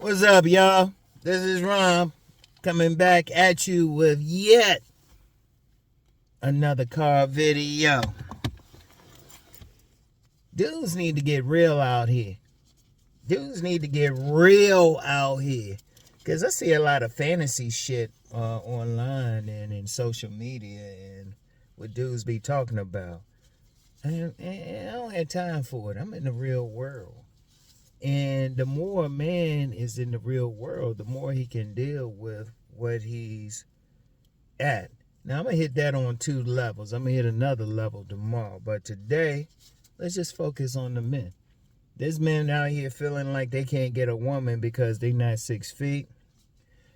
What's up, y'all? This is Rom coming back at you with yet another car video. Dudes need to get real out here. Because I see a lot of fantasy shit online and in social media and what dudes be talking about. And I don't have time for it. I'm in the real world. And the more a man is in the real world, the more he can deal with what he's at. Now, I'm going to hit that on 2 levels. I'm going to hit another level tomorrow. But today, let's just focus on the men. There's men out here feeling like they can't get a woman because they're not 6 feet,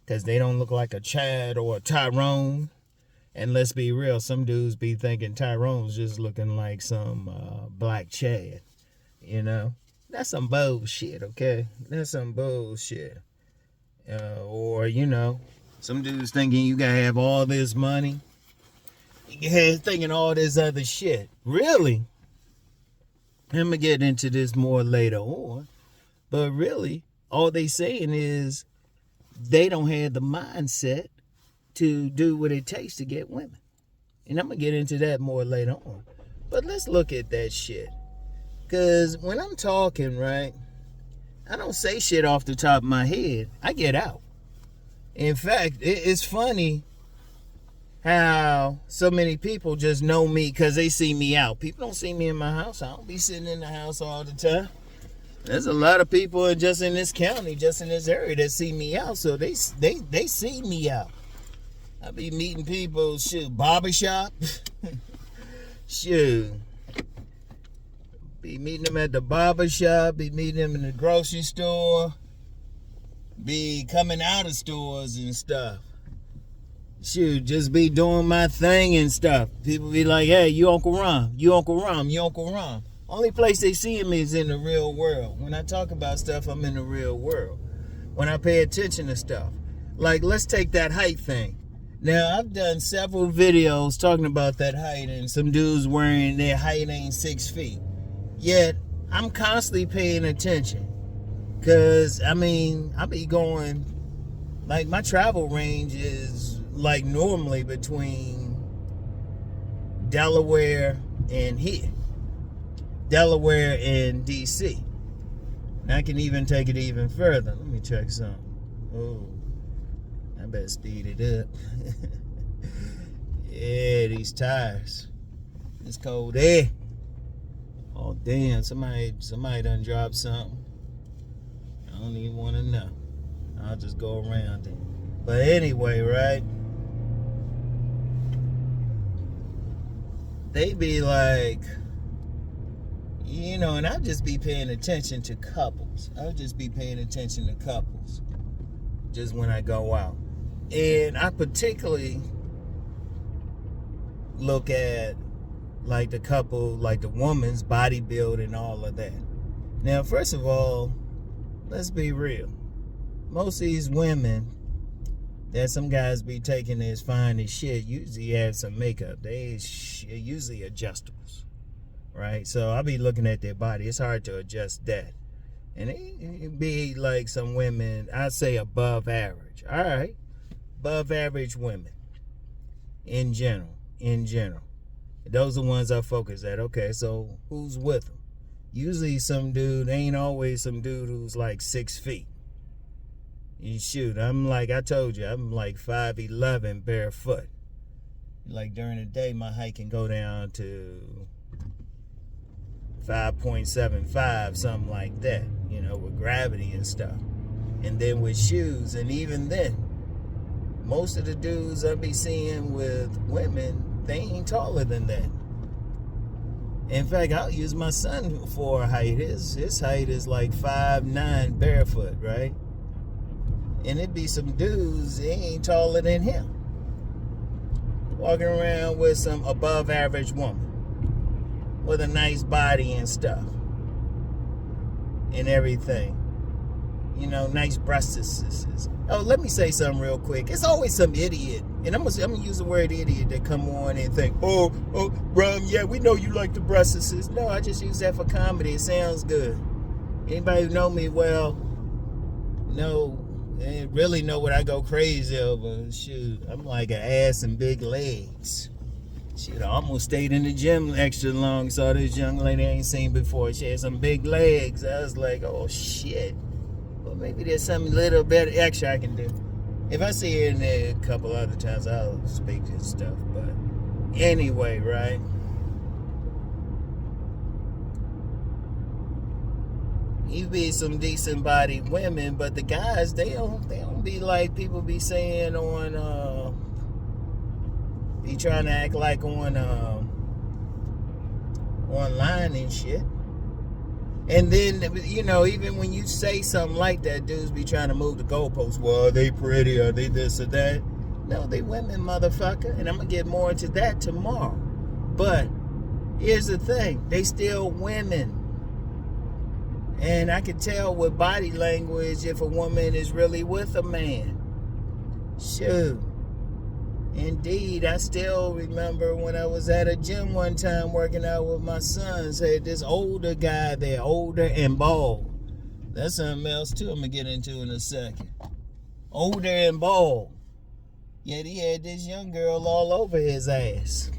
because they don't look like a Chad or a Tyrone. And let's be real, some dudes be thinking Tyrone's just looking like some black Chad, you know? That's some bullshit, okay? That's some bullshit. Or, you know, some dudes thinking you gotta have all this money. Thinking all this other shit. Really? I'm gonna get into this more later on. But really, all they saying is they don't have the mindset to do what it takes to get women. And I'm gonna get into that more later on. But let's look at that shit. Because when I'm talking, right, I don't say shit off the top of my head. I get out. In fact, it's funny how so many people just know me because they see me out. People don't see me in my house. I don't be sitting in the house all the time. There's a lot of people just in this county, just in this area that see me out. So they see me out. I be meeting people, barbershop. Be meeting them at the barbershop, be meeting them in the grocery store, be coming out of stores and stuff. Just be doing my thing and stuff. People be like, hey, you Uncle Rom, you Uncle Rom, you Uncle Rom. Only place they see me is in the real world. When I talk about stuff, I'm in the real world. When I pay attention to stuff. Like, let's take that height thing. Now, I've done several videos talking about that height and some dudes wearing their height ain't 6 feet. Yet, I'm constantly paying attention. Because, I be going, like, my travel range is, like, normally between Delaware and here. Delaware and D.C. And I can even take it even further. Let me check something. Oh, I better speed it up. Yeah, these tires. It's cold air. Oh, damn, somebody done dropped something. I don't even want to know. I'll just go around it. But anyway, right? They be like, you know, and I'll just be paying attention to couples. Just when I go out. And I particularly look at like the couple, like the woman's body build and all of that. Now, first of all, let's be real. Most of these women that some guys be taking as fine as shit usually have some makeup. They usually adjustables, right? So I'll be looking at their body. It's hard to adjust that. And it be like some women, I'd say above average. All right. Above average women in general. Those are the ones I focus at. Okay, so who's with them? Usually some dude, ain't always some dude who's like 6 feet. You shoot, I'm like, I told you, I'm like 5'11" barefoot. Like during the day, my height can go down to 5.75, something like that, you know, with gravity and stuff. And then with shoes, and even then, most of the dudes I be seeing with women, they ain't taller than that. In fact, I'll use my son for a height. His height is like 5'9" barefoot, right? And it be some dudes, they ain't taller than him, walking around with some above average woman with a nice body and stuff and everything. You know, nice breasts. Oh, let me say something real quick. It's always some idiot, and I'm gonna use the word idiot, that come on and think, oh, Rom, yeah, we know you like the breasts. No, I just use that for comedy. It sounds good. Anybody who know me well really know what I go crazy over. Shoot, I'm like an ass and big legs. Shit, I almost stayed in the gym extra long. Saw this young lady I ain't seen before. She had some big legs. I was like, oh shit. Well, maybe there's something a little bit extra I can do. If I see her in there a couple other times, I'll speak to stuff. But anyway, right? You be some decent bodied women, but the guys, they don't be like people be saying on be trying to act like on online and shit. And then, you know, even when you say something like that, dudes be trying to move the goalposts. Well, are they pretty? Are they this or that? No, they women, motherfucker. And I'm going to get more into that tomorrow. But here's the thing. They still women. And I can tell with body language if a woman is really with a man. Shoot. Indeed, I still remember when I was at a gym one time working out with my sons. Had this older guy there, older and bald. That's something else too I'm going to get into in a second. Older and bald. Yet he had this young girl all over his ass.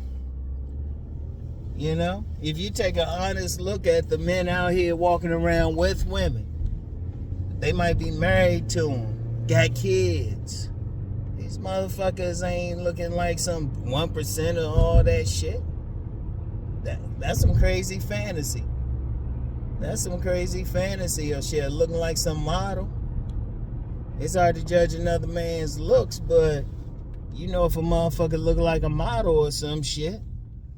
You know? If you take an honest look at the men out here walking around with women, they might be married to them, got kids. These motherfuckers ain't looking like some 1% of all that shit. That's some crazy fantasy. That's some crazy fantasy or shit. Looking like some model. It's hard to judge another man's looks, but you know if a motherfucker look like a model or some shit,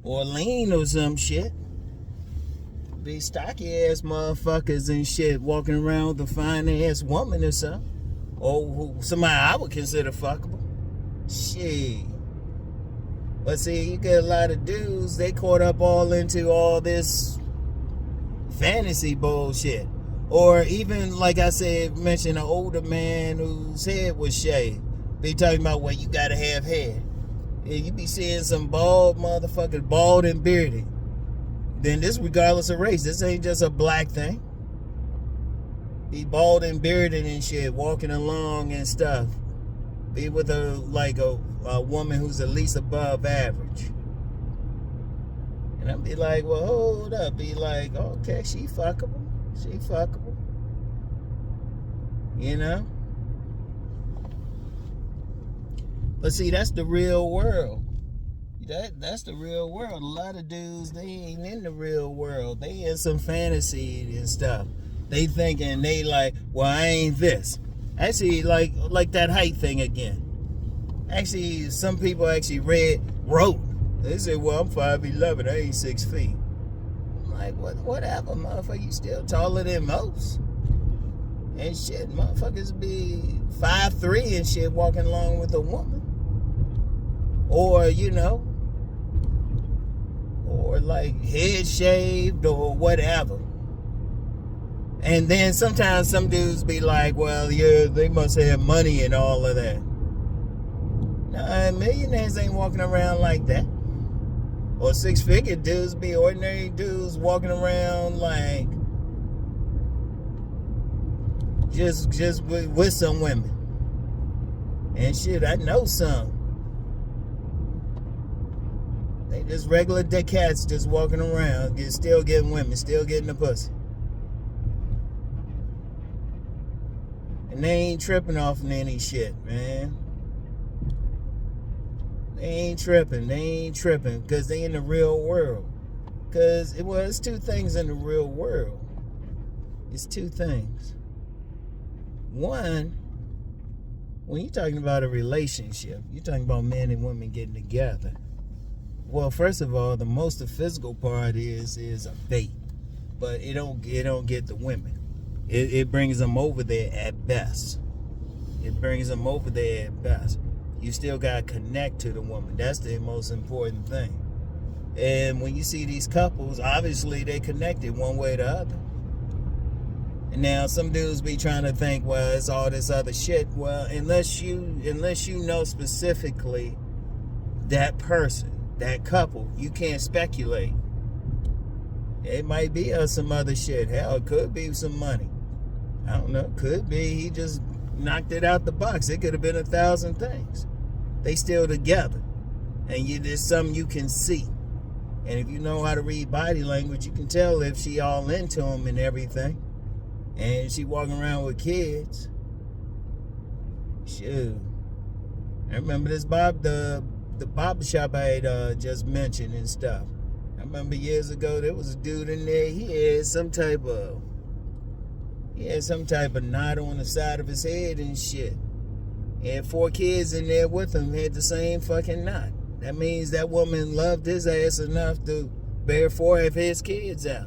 or lean or some shit, be stocky ass motherfuckers and shit walking around with a fine ass woman or something. Or somebody I would consider fuckable. Shit. But see, you get a lot of dudes, they caught up all into all this fantasy bullshit. Or even, like I said, mention an older man whose head was shaved. Be talking about, well, you gotta have hair. Yeah, you be seeing some bald motherfuckers, bald and bearded. Then this regardless of race. This ain't just a black thing. Be bald and bearded and shit, walking along and stuff. Be with a woman who's at least above average. And I'd be like, well, hold up. Be like, okay, she fuckable. She fuckable. You know? But see, that's the real world. That's the real world. A lot of dudes, they ain't in the real world. They in some fantasy and stuff. They thinking they like, well, I ain't this. Actually, like that height thing again. Actually, some people actually wrote. They said, well, I'm 5'11", I ain't 6 feet. I'm like, whatever, motherfucker, you still taller than most. And shit, motherfuckers be 5'3" and shit walking along with a woman. Or, you know, or like head shaved or whatever. And then sometimes some dudes be like, well, yeah, they must have money and all of that. Nah, millionaires ain't walking around like that. Or six-figure dudes be ordinary dudes walking around like just with some women. And shit, I know some. They just regular dead cats just walking around, still getting women, still getting the pussy. And they ain't tripping off of any shit, man. They ain't tripping. Because they in the real world. Because, it's two things in the real world. It's two things. One, when you're talking about a relationship, you're talking about men and women getting together. Well, first of all, the most physical part is a bait. But it don't get the women. It brings them over there at best. You still got to connect to the woman. That's the most important thing. And when you see these couples, obviously they connected one way or the other. And now some dudes be trying to think, well, it's all this other shit. Well, unless you know specifically that person, that couple, you can't speculate. It might be some other shit. Hell, it could be some money. I don't know. Could be he just knocked it out the box. It could have been 1,000 things. They still together. And there's something you can see. And if you know how to read body language, you can tell if she all into him and everything. And she walking around with kids. Shoot. I remember this the barbershop I had just mentioned and stuff. I remember years ago there was a dude in there. He had some type of knot on the side of his head and shit. He had 4 kids in there with him, had the same fucking knot. That means that woman loved his ass enough to bear 4 of his kids out.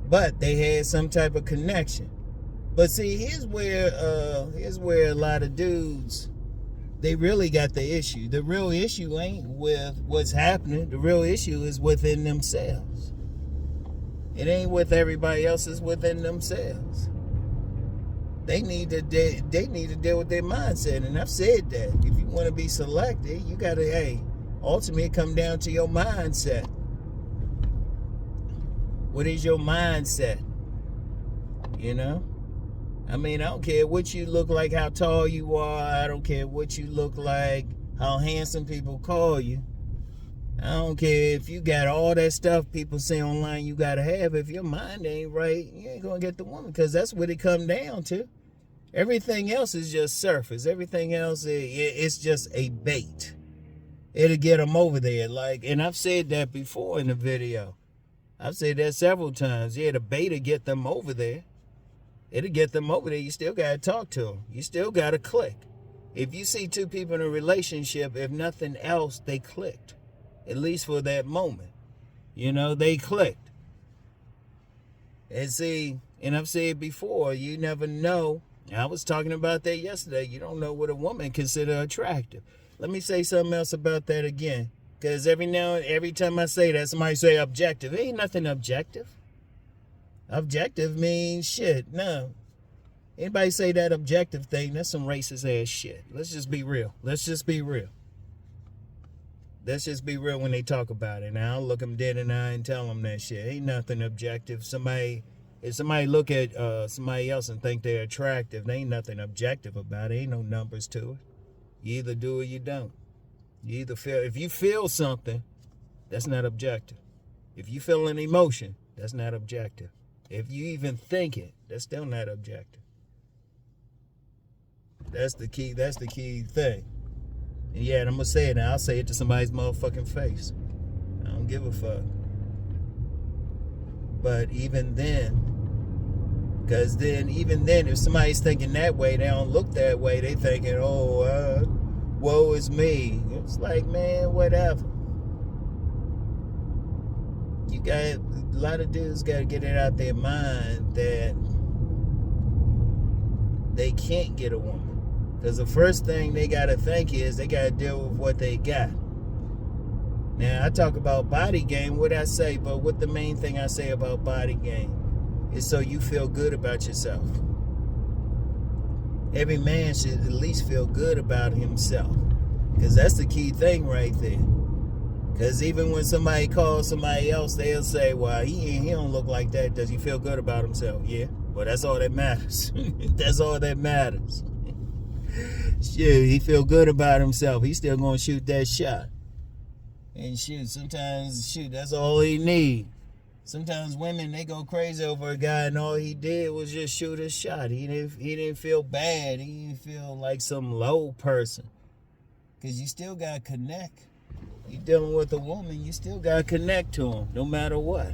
But they had some type of connection. But see, here's where a lot of dudes, they really got the issue. The real issue ain't with what's happening. The real issue is within themselves. It ain't with everybody else, it's within themselves. They need to deal with their mindset. And I've said that. If you want to be selected, you got to, ultimately come down to your mindset. What is your mindset? You know? I mean, I don't care what you look like, how tall you are. I don't care what you look like, how handsome people call you. I don't care if you got all that stuff people say online you got to have. If your mind ain't right, you ain't going to get the woman, because that's what it come down to. Everything else is just surface. Everything else it's just a bait. It'll get them over there. And I've said that before in the video. I've said that several times. Yeah, the bait will get them over there. It'll get them over there. You still got to talk to them. You still got to click. If you see 2 people in a relationship, if nothing else, they clicked. At least for that moment. You know, they clicked. And see, and I've said before, you never know. I was talking about that yesterday. You don't know what a woman consider attractive. Let me say something else about that again. Because every time I say that, somebody say objective. Ain't nothing objective. Objective means shit. No. Anybody say that objective thing, that's some racist ass shit. Let's just be real. Let's just be real when they talk about it. Now, I'll look them dead in the eye and tell them that shit. Ain't nothing objective. If somebody look at somebody else and think they're attractive, there ain't nothing objective about it. Ain't no numbers to it. You either do or you don't. You either feel, if you feel something, that's not objective. If you feel an emotion, that's not objective. If you even think it, that's still not objective. That's the key thing. And yeah, and I'm gonna say it now. I'll say it to somebody's motherfucking face. I don't give a fuck. But even then, if somebody's thinking that way, they don't look that way. They thinking, woe is me. It's like, man, whatever. A lot of dudes got to get it out their mind that they can't get a woman. Because the first thing they got to think is they got to deal with what they got. Now, I talk about body game, what I say, but what the main thing I say about body game is so you feel good about yourself. Every man should at least feel good about himself. Because that's the key thing right there. Because even when somebody calls somebody else, they'll say, well, he don't look like that. Does he feel good about himself? Yeah. Well, that's all that matters. That's all that matters. Shit, he feel good about himself. He's still going to shoot that shot. And sometimes, that's all he need. Sometimes women, they go crazy over a guy and all he did was just shoot a shot. He didn't feel bad. He didn't feel like some low person. Because you still got to connect. You dealing with a woman, you still got to connect to them, no matter what.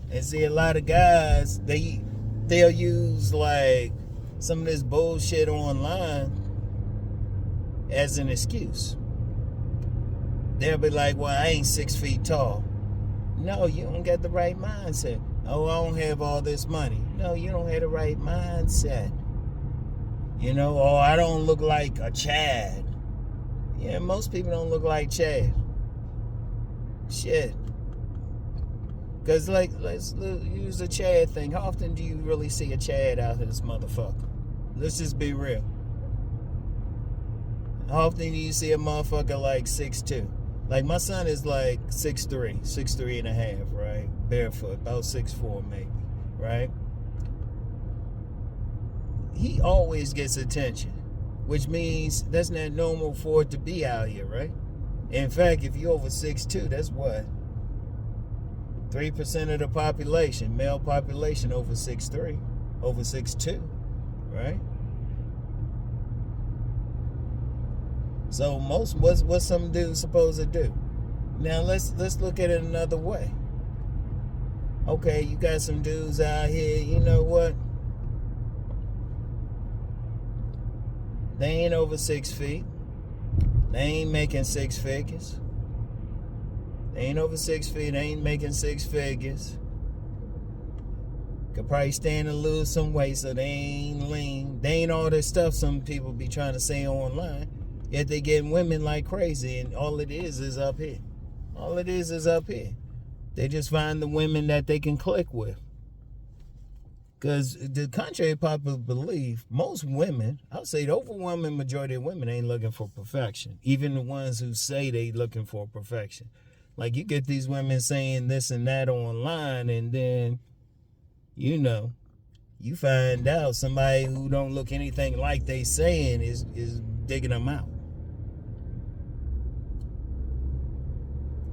And see, a lot of guys, they'll use like some of this bullshit online as an excuse. They'll be like, well, I ain't 6 feet tall. No, you don't get the right mindset. Oh, I don't have all this money. No, you don't have the right mindset. You know, oh, I don't look like a Chad. Yeah, most people don't look like Chad. Shit. Because, like, let's use the Chad thing. How often do you really see a Chad out of this motherfucker? Let's just be real. How often do you see a motherfucker like 6'2"? Like, my son is like 6'3" and a half, right? Barefoot, about 6'4" maybe, right? he always gets attention, which means that's not normal for it to be out here, right? In fact, if you're over 6'2", that's what? 3% of the population, male population over 6'3", over 6'2", right? So what's some dudes supposed to do? Now let's look at it another way. Okay, you got some dudes out here, you know what? They ain't over 6 feet. They ain't making 6 figures. They ain't over 6 feet. They ain't making 6 figures. Could probably stand to lose some weight, so they ain't lean. They ain't all this stuff some people be trying to say online. Yet they getting women like crazy, and all it is up here. All it is up here. They just find the women that they can click with. Because the contrary to popular belief, most women, I would say the overwhelming majority of women ain't looking for perfection. Even the ones who say they looking for perfection. Like you get these women saying this and that online, and then, you know, you find out somebody who don't look anything like they saying is digging them out.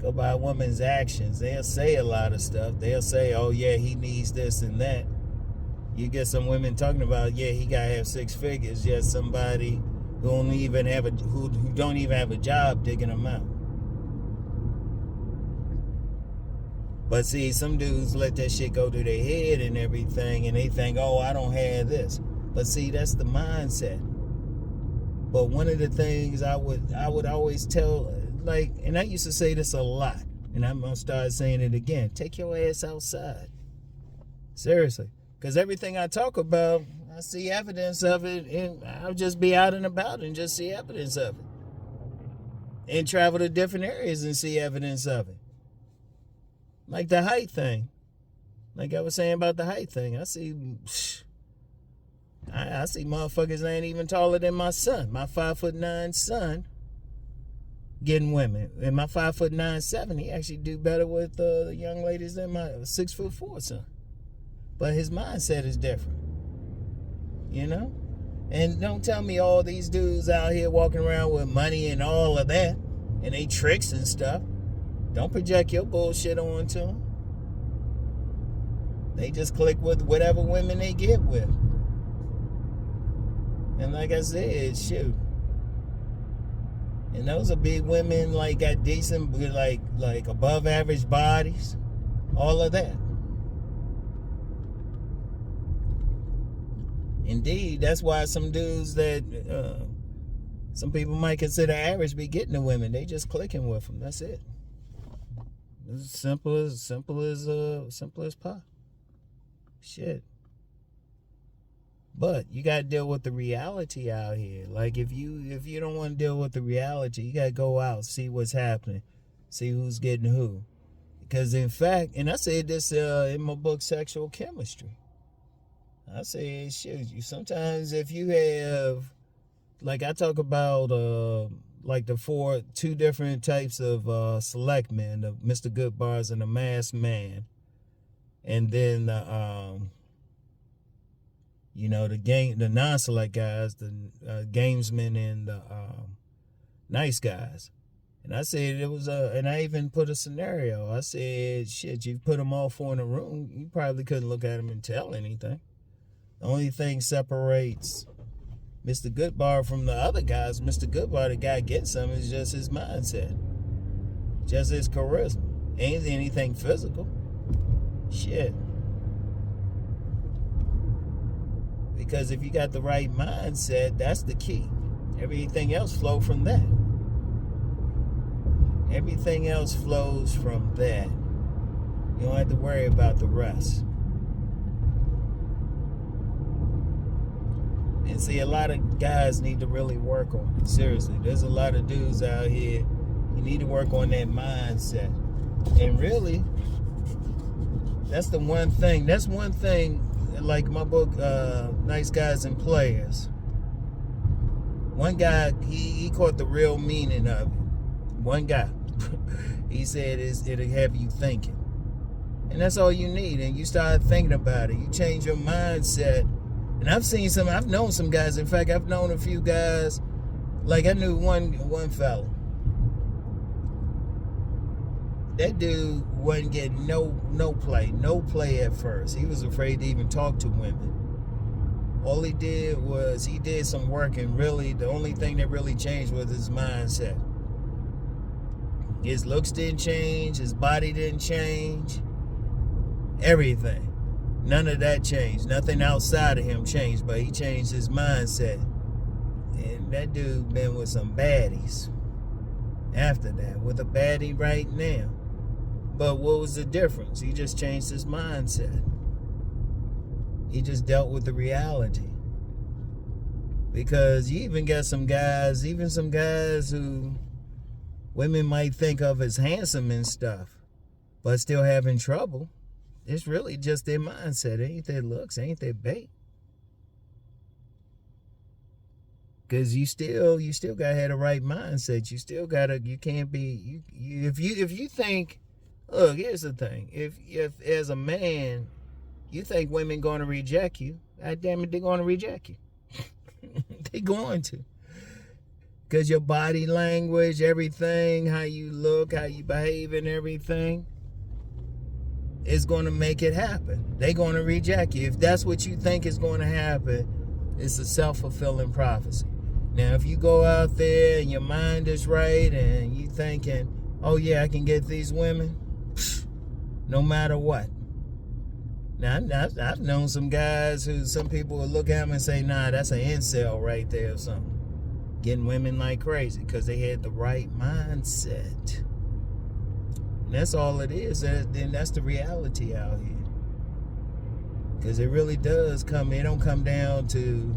Go by a woman's actions. They'll say a lot of stuff. They'll say, oh yeah, he needs this and that. You get some women talking about, yeah, he gotta have 6 figures. Yet somebody who don't even have a job digging them out. But see, some dudes let that shit go to their head and everything, and they think, oh, I don't have this. But see, that's the mindset. But one of the things I would always tell, like, and I used to say this a lot, and I'm gonna start saying it again: take your ass outside. Seriously. Because everything I talk about, I see evidence of it, and I'll just be out and about and just see evidence of it. And travel to different areas and see evidence of it. Like the height thing. Like I was saying about the height thing. I see motherfuckers that ain't even taller than my son. My 5'9" son getting women. And my 5'9", he actually do better with the young ladies than my 6'4" son. But his mindset is different, you know? And don't tell me all these dudes out here walking around with money and all of that, and they tricks and stuff. Don't project your bullshit onto them. They just click with whatever women they get with. And like I said, shoot. And those are big women, like got decent, like above average bodies, all of that. Indeed, that's why some dudes that some people might consider average be getting the women. They just clicking with them. That's it. It's simple as pie. Shit. But you gotta deal with the reality out here. Like if you don't want to deal with the reality, you gotta go out, see what's happening, see who's getting who. Because in fact, and I said this in my book, Sexual Chemistry. I say, shit, you sometimes if you have, like I talk about, like the two different types of select men, the Mr. Goodbars and the masked man, and then the non-select guys, the gamesmen and the nice guys. And I said and I even put a scenario. I said, shit, you put them all four in a room, you probably couldn't look at them and tell anything. The only thing separates Mr. Goodbar from the other guys, Mr. Goodbar, the guy getting some, is just his mindset. Just his charisma. Ain't anything physical. Shit. Because if you got the right mindset, that's the key. Everything else flows from that. Everything else flows from that. You don't have to worry about the rest. And see, a lot of guys need to really work on it. Seriously, there's a lot of dudes out here. You need to work on that mindset. And really, that's the one thing. That's one thing, like my book, Nice Guys and Players. One guy, he caught the real meaning of it. One guy. He said it'll have you thinking. And that's all you need. And you start thinking about it. You change your mindset. And I've known some guys. In fact, I've known a few guys. Like I knew one fella. That dude wasn't getting no play at first. He was afraid to even talk to women. All he did was he did some work, and really the only thing that really changed was his mindset. His looks didn't change, his body didn't change, everything. None of that changed. Nothing outside of him changed, but he changed his mindset. And that dude been with some baddies after that, with a baddie right now. But what was the difference? He just changed his mindset. He just dealt with the reality. Because you even got some guys, who women might think of as handsome and stuff, but still having trouble. It's really just their mindset. It ain't their looks, ain't their bait. Because you still gotta have the right mindset. You can't be, if you think, look, here's the thing. If as a man, you think women going to reject you, God damn it, they're going to reject you. They're going to. Because your body language, everything, how you look, how you behave and everything is going to make it happen. They're going to reject you. If that's what you think is going to happen, it's a self-fulfilling prophecy. Now, if you go out there and your mind is right and you thinking, oh yeah, I can get these women, no matter what. Now, I've known some guys who some people will look at them and say, nah, that's an incel right there or something. Getting women like crazy because they had the right mindset. And that's all it is. Then that's the reality out here. Because it really does it don't come down to,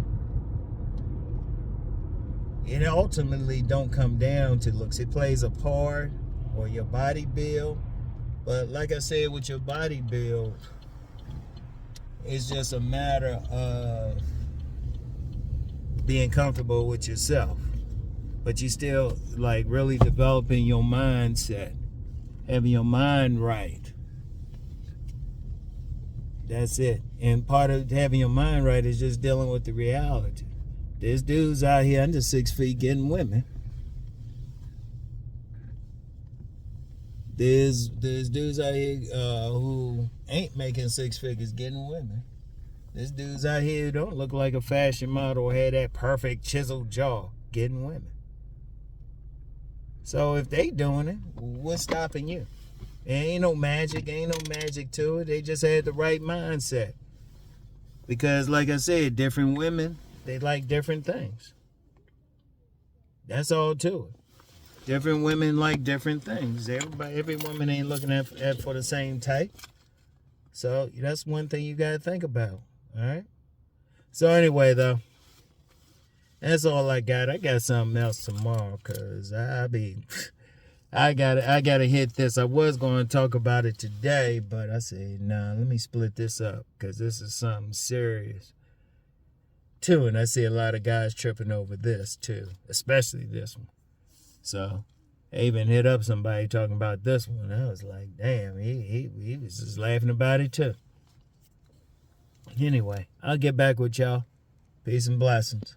it ultimately don't come down to looks. It plays a part, or your body build. But like I said, with your body build, it's just a matter of being comfortable with yourself. But you still like really developing your mindset, having your mind right. That's it. And part of having your mind right is just dealing with the reality. There's dudes out here under 6 feet getting women. There's dudes out here who ain't making 6 figures getting women. There's dudes out here who don't look like a fashion model or have that perfect chiseled jaw getting women. So if they doing it, what's stopping you? Ain't no magic to it. They just had the right mindset. Because like I said, different women, they like different things. That's all to it. Different women like different things. Every woman ain't looking at for the same type. So that's one thing you gotta think about. All right. So anyway, though, that's all I got. I got something else tomorrow, cause I gotta hit this. I was going to talk about it today, but I said, nah, let me split this up, cause this is something serious too. And I see a lot of guys tripping over this too, especially this one. So I even hit up somebody talking about this one. I was like, damn, he was just laughing about it too. Anyway, I'll get back with y'all. Peace and blessings.